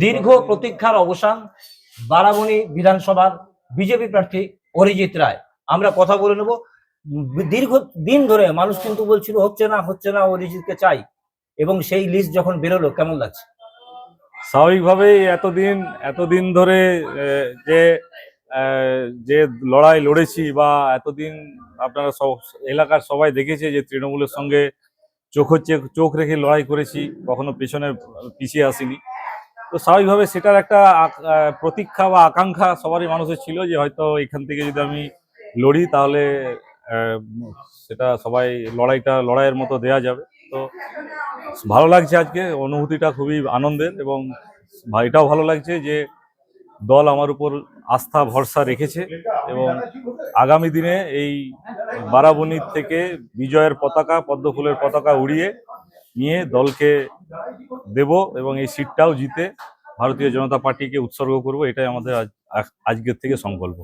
দীর্ঘ প্রতীক্ষার অবসান বারাবণী বিধানসভার বিজেপি প্রার্থী অরিজিৎ রায়। আমরা কথা বলে নেব। দীর্ঘ দিন ধরে মানুষ কিন্তু বলছিল হচ্ছে না অরিজিৎকে চাই, এবং সেই লিস্ট যখন বেরোলো কেমন লাগছে? স্বাভাবিকভাবেই এতদিন ধরে যে যে লড়াই লড়েছি বা এতদিন আপনারা সব এলাকার সবাই দেখেছে যে তৃণমূলের সঙ্গে চোখ রেখে লড়াই করেছি, কখনো পেছনে পিছিয়ে আসিনি। তো স্বাভাবিকভাবে সেটার একটা প্রতীক্ষা বা আকাঙ্ক্ষা সবারই মানুষের ছিল যে হয়তো এখান থেকে যদি আমি লড়ি তাহলে সেটা সবাই লড়াইয়ের মতো দেয়া যাবে। তো ভালো লাগছে, আজকে অনুভূতিটা খুবই আনন্দের, এবং এটাও ভালো লাগছে যে দল আমার উপর আস্থা ভরসা রেখেছে এবং আগামী দিনে এই বারাবণীর থেকে বিজয়ের পতাকা, পদ্মফুলের পতাকা উড়িয়ে নিয়ে দলকে দেব এবং এই সিটটাও জিতে ভারতীয় জনতা পার্টিকে উৎসর্গ করব, এটাই আমাদের আজকের থেকে সংকল্প।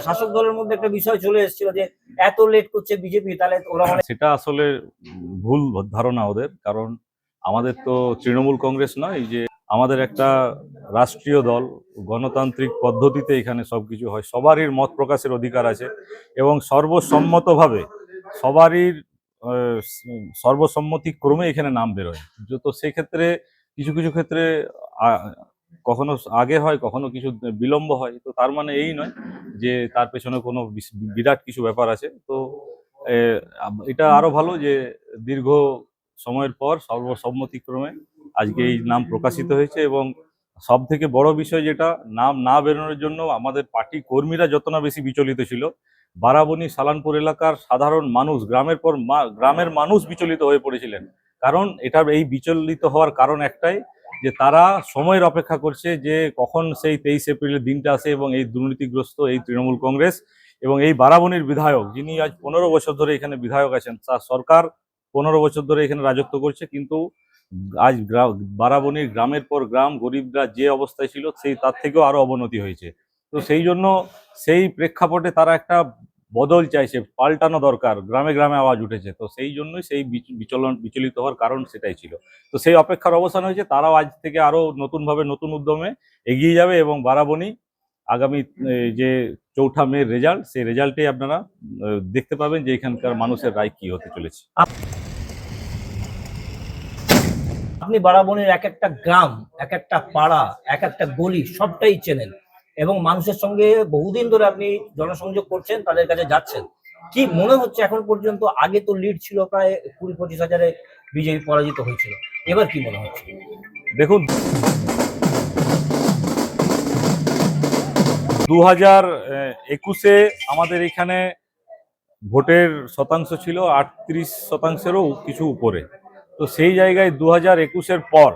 শাসক দলের মধ্যে একটা বিষয় চলে এসেছিল যে এত লেট করছে বিজেপি, তাহলে ওরা সেটা আসলে ভুল ধারণা ওদের, কারণ আমাদের তো তৃণমূল কংগ্রেস নয় যে আমাদের একটা রাষ্ট্রীয় দল, গণতান্ত্রিক পদ্ধতিতে এখানে সবকিছু হয়, সবারই মত প্রকাশের অধিকার আছে এবং সর্বসম্মতভাবে সবারই সর্বসম্মতিক্রমে এখানে নাম বেরোয়। তো সেক্ষেত্রে কিছু কিছু ক্ষেত্রে কখনো আগে হয়, কখনো কিছু বিলম্ব হয়। তো তার মানে এই নয় যে তার পেছনে কোনো বিরাট কিছু ব্যাপার আছে। তো এটা আরো ভালো যে দীর্ঘ সময়ের পর সর্বসম্মতিক্রমে আজকে এই নাম প্রকাশিত হয়েছে, এবং সব থেকে বড় বিষয় যেটা, নাম না বেরোনোর জন্য আমাদের পার্টি কর্মীরা যত না বেশি বিচলিত ছিল, বারাবণী সালানপুর এলাকার সাধারণ মানুষ, গ্রামের মানুষ বিচলিত হয়ে পড়েছিলেন। কারণ এটা এই বিচলিত হওয়ার কারণ একটাই, যে তারা সময়ের অপেক্ষা করছে যে কখন সেই 23 এপ্রিলের দিনটা আসে এবং এই দুর্নীতিগ্রস্ত এই তৃণমূল কংগ্রেস এবং এই বারাবণীর বিধায়ক, যিনি আজ 15 বছর ধরে এখানে বিধায়ক আছেন, তার সরকার 15 বছর ধরে এখানে রাজত্ব করছে, কিন্তু আজ বারাবণীর গ্রামের পর গ্রাম, গরিবরা যে অবস্থায় ছিল তার থেকেও আরো অবনতি হয়েছে। তো সেই জন্য সেই প্রেক্ষাপটে তারা একটা বদল চাইছে, পাল্টানো দরকার, গ্রামে গ্রামে আওয়াজ উঠেছে। তো সেই জন্যই সেই বিচলিত হওয়ার কারণ সেটাই ছিল। তো সেই অপেক্ষার অবসান হয়েছে, তারাও আজ থেকে আরো নতুনভাবে নতুন উদ্যমে এগিয়ে যাবে এবং বারাবণী আগামী যে 4 মের রেজাল্ট, সেই রেজাল্টেই আপনারা দেখতে পাবেন যে এখানকার মানুষের রায় কি হতে চলেছে। আপনি বারাবণীর এক একটা গ্রাম, এক একটা পাড়া, এক একটা গলি সবটাই চেনেন এবং মানুষের সঙ্গে বহুদিন ধরে আপনি জনসংযোগ করছেন, তাদের কাছে যাচ্ছেন। কি মনে হচ্ছে এখন পর্যন্ত? আগে তো লিড ছিল প্রায় 20-25 হাজারে বিজেপি পরাজিত হয়েছিল, এবার কি মনে হচ্ছে? দেখুন, 2021-এ আমাদের এখানে ভোটের শতাংশ ছিল 38%-এরও কিছু উপরে। তো সেই জায়গায় 2021-এর পর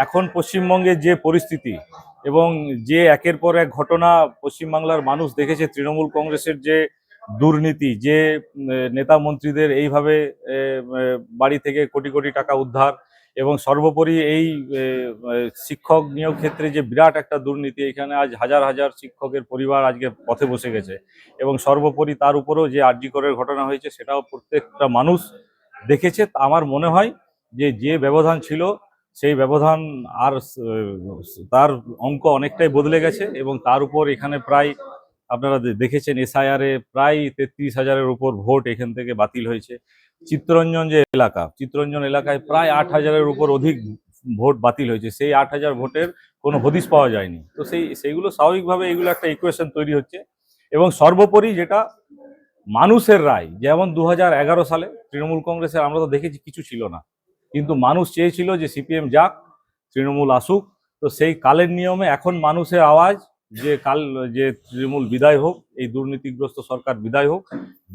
এখন পশ্চিমবঙ্গের যে পরিস্থিতি এবং যে একের পর এক ঘটনা পশ্চিমবাংলার মানুষ দেখেছে, তৃণমূল কংগ্রেসের যে দুর্নীতি, যে নেতা মন্ত্রীদের এইভাবে বাড়ি থেকে কোটি কোটি টাকা উদ্ধার, এবং সর্বোপরি এই শিক্ষক নিয়োগ ক্ষেত্রে যে বিরাট একটা দুর্নীতি, এখানে আজ হাজার হাজার শিক্ষকের পরিবার আজকে পথে বসে গেছে, এবং সর্বোপরি তার উপরেও যে আরজি করের ঘটনা হয়েছে সেটাও প্রত্যেকটা মানুষ দেখেছে। আমার মনে হয় যে ব্যবধান ছিল সেই ব্যবধান আর তার অঙ্ক অনেকটাই বদলে গেছে, এবং তার উপর এখানে প্রায় আপনারা দেখেছেন এসআইআর এ প্রায় 33,000-এর উপর ভোট এখান থেকে বাতিল হয়েছে। চিত্তরঞ্জন এলাকায় প্রায় 8,000-এর উপর অধিক ভোট বাতিল হয়েছে। সেই 8,000 ভোটের কোনো হদিশ পাওয়া যায়নি। তো সেইগুলো স্বাভাবিকভাবে এগুলো একটা ইকুয়েশন তৈরি হচ্ছে, এবং সর্বোপরি যেটা মানুষের রায়, যেমন 2011 সালে তৃণমূল কংগ্রেসের আমরা তো দেখেছি কিছু ছিল না, কিন্তু মানুষ চেয়েছিল যে সিপিএম যাক, তৃণমূল আসুক। তো সেই কালের নিয়মে এখন মানুষের আওয়াজ যে তৃণমূল বিদায় হোক, এই দুর্নীতিগ্রস্ত সরকার বিদায় হোক,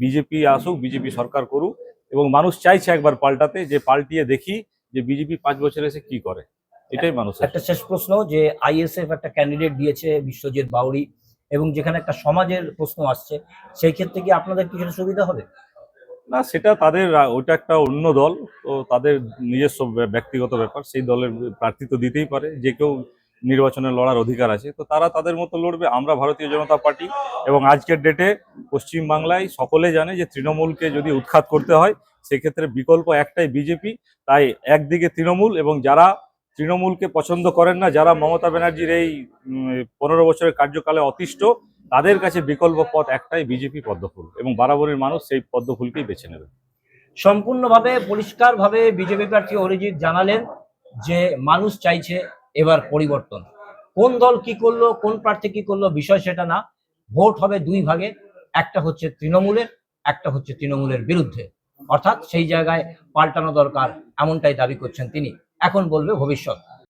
বিজেপি আসুক, বিজেপি সরকার করুক, এবং মানুষ চাইছে একবার পাল্টাতে, যে পাল্টিয়ে দেখি যে বিজেপি 5 বছর এসে কি করে। এটাই মানুষের। একটা শেষ প্রশ্ন, যে আইএসএফ একটা ক্যান্ডিডেট দিয়েছে বিশ্বজিৎ বাউরি, এবং যেখানে একটা সমাজের প্রশ্ন আসছে, সেই ক্ষেত্রে কি আপনাদের কিছু সুবিধা হবে? না, সেটা তাদের, ওটা একটা অন্য দল, তো তাদের নিজস্ব ব্যক্তিগত ব্যাপার। সেই দলের প্রার্থী তো দিতেই পারে, যে কেউ নির্বাচনে লড়ার অধিকার আছে, তো তারা তাদের মতো লড়বে। আমরা ভারতীয় জনতা পার্টি, এবং আজকের ডেটে পশ্চিমবাংলায় সকলে জানে যে তৃণমূলকে যদি উৎখাত করতে হয়, সেক্ষেত্রে বিকল্প একটাই বিজেপি। তাই একদিকে তৃণমূল, এবং যারা তৃণমূলকে পছন্দ করেন না, যারা মমতা ব্যানার্জির এই 15 বছরের কার্যকালে অতিষ্ঠ, তাদের কাছে বিকল্প পথ একটাই, বিজেপি পদ্মফুল, এবং বারাবণীর মানুষ সেই পদ্মফুলকেই বেছে নেবে। সম্পূর্ণভাবে পরিষ্কারভাবে বিজেপি প্রার্থী অরিজিৎ জানালেন যে মানুষ চাইছে এবার পরিবর্তন। কোন দল কি করলো, কোন প্রার্থী কি করলো, বিষয় সেটা না। ভোট হবে দুই ভাগে, একটা হচ্ছে তৃণমূলের, একটা হচ্ছে তৃণমূলের বিরুদ্ধে। অর্থাৎ সেই জায়গায় পাল্টানো দরকার, এমনটাই দাবি করছেন তিনি। এখন বলবে ভবিষ্যৎ।